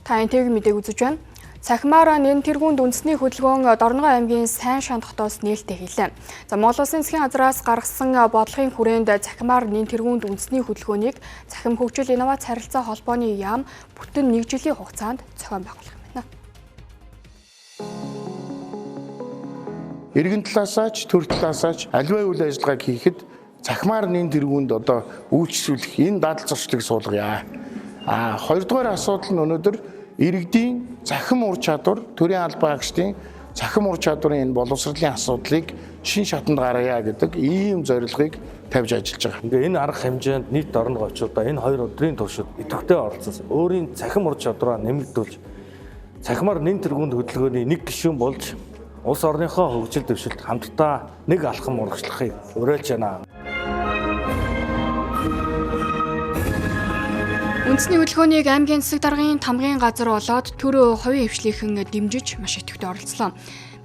Та энэтэйг мэдээг үзэж байна. Цахимаар нэн тэргуунд үндэсний хөдөлгөөн Дорногов аймгийн Сайн Шандхтоос нээлттэй хэлээ. За Монгол Улсын засгийн газраас гаргасан бодлогын хүрээнд цахимаар нэн тэргуунд үндэсний хөдөлгөөнийг цахим хөгжил инновац харилцаа холбооны яам бүтэн 1 жилийн хугацаанд зохион байгуулах юм байна. Иргэн талаасаач төр талаасаач аливаа үйл ажиллагааг хийхэд цахимаар нэн тэргуунд одоо үйлчлүүлэх энэ дадал зуршлыг суулгая. Хоёрдугаар асуудал нь өнөөдөр иргэдийн цахим ур чадвар, төрийн албан агчдын цахим ур чадварын энэ боловсролын асуудлыг шин шатанд гаргая гэдэг ийм зорилгыг тавьж ажиллаж байгаа. Ингээ энэ арга хэмжээнд нийт Дорногов очиудаа энэ 2 өдрийн туршид идэвхтэй оролцсон. Өөрийн цахим ур чадвараа нэмэгдүүлж цахимаар нэн тэргуунд хөдөлгөөний нэг гишүүн болж улс орныхоо хөгжил дэвшилд хамтдаа нэг алхам урагшлахыг уриалж байна. Үндэсний хөдөлгөөнийг аймгийн засаг даргын тамгын газар болоод төр хувийн хвшлийнхэн дэмжиж маш идэвхтэй оролцлоо.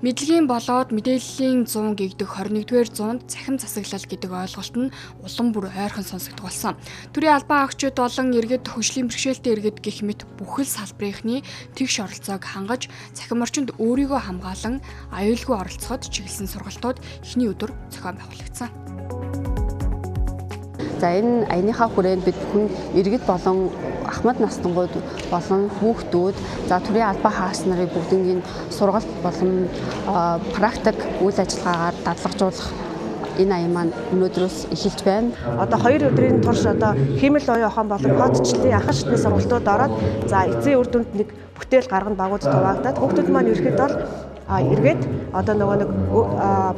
Мэдлэгийн болоод мэдээллийн 100 гэгдэх 21-р зуунд цахим засаглал гэдэг ойлголт нь улам бүр ойрхон сонсогдох болсон. Төрийн албан агчид болон иргэд хөгжлийн бэрхшээлтэй иргэд гэх мэт бүхэл салбарынхны тэгш оролцоог хангаж цахим орчинд өөрийгөө хамгаалan аюулгүй оролцоход чиглэсэн сургалтууд эхний өдөр зохион байгуулагдсан. За энэ аяныхаа хүрээнд бид бүхэн иргэд болон ахмад настангууд болон хүүхдүүд за төрийн албан хаагч нарын бүгднийг сургалт болон практик үйл ажиллагаагаар дадлагжуулах энэ аян маань өнөөдрөөс эхэлж байна. Одоо 2 өдрийн турш одоо хэмэл оюун ухаан болон хотчлын анхан шатны сургалтууд ороод за эцсийн үр дүнд нэг бүтээл гаргана багууд туваагдаад хүүхдүүд маань ерөөхдөө бол эргээд одоо нөгөө нэг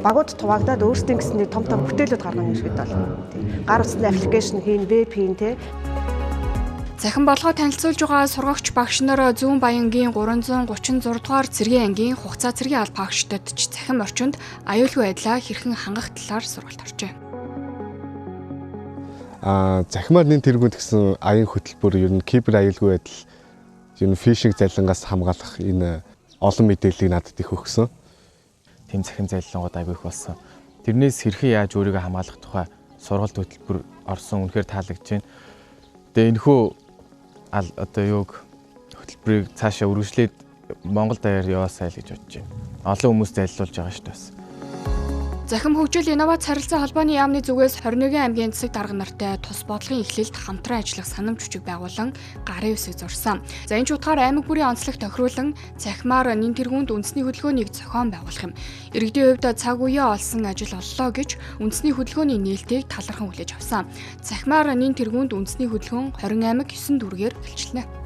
багууд туваагдаад өөрсдийн гэсэн нэг том бүтээлүүд гаргана ерөөд бол гар утасны аппликейшн хийн, веб хийн те. Захин болгоо танилцуулж байгаа сургагч багш нар Зүүн Баянгийн 336 дугаар цэргийн ангийн хугацаа цэргийн албан агчдад ч захим орчинд аюулгүй байдлаа хэрхэн хангах талаар сургалт оржээ. Захимаар нэн тэргүүнд гэсэн аян хөтөлбөр ер нь кибер аюулгүй байдал ер нь фишинг залингаас хамгаалах энэ олон мэдээллийг надад их өгсөн. Тэм захим залилангууд аягүй их болсон. Тэрнээс хэрхэн яаж өөрийгөө хамгаалах тухай сургалт хөтөлбөр орсон үнэхээр таалагдж байна. Тэгээ энэхүү одоо юуг хөтөлбөрийг цаашаа үргэлжлээд Монгол даяар яваасай л гэж бодож байна. Олон хүмүүст залилуулж байгаа шүү дээ. Захим хөгжил инновац харилцаа холбооны яамны зүгээс 21 аймгийн засаг дарга нартай тус бодлогын эхлэлд хамтран ажиллах санамж жүжиг байгуулан гарын үсэг зурсан. За энэ ч утгаар аймаг бүрийн онцлог тохируулан цахимаар нэн тэргуунд үндэсний хөдөлгөөнийг зохион байгуулах юм. Иргэдийн хувьд цаг үеэ олсон ажил оллоо гэж үндэсний хөдөлгөөний нээлтийг талархан хүлээж авсан. Цахимаар нэн тэргуунд үндэсний хөдөлгөөн 20 аймаг 9 дүргээр гэлжилнэ.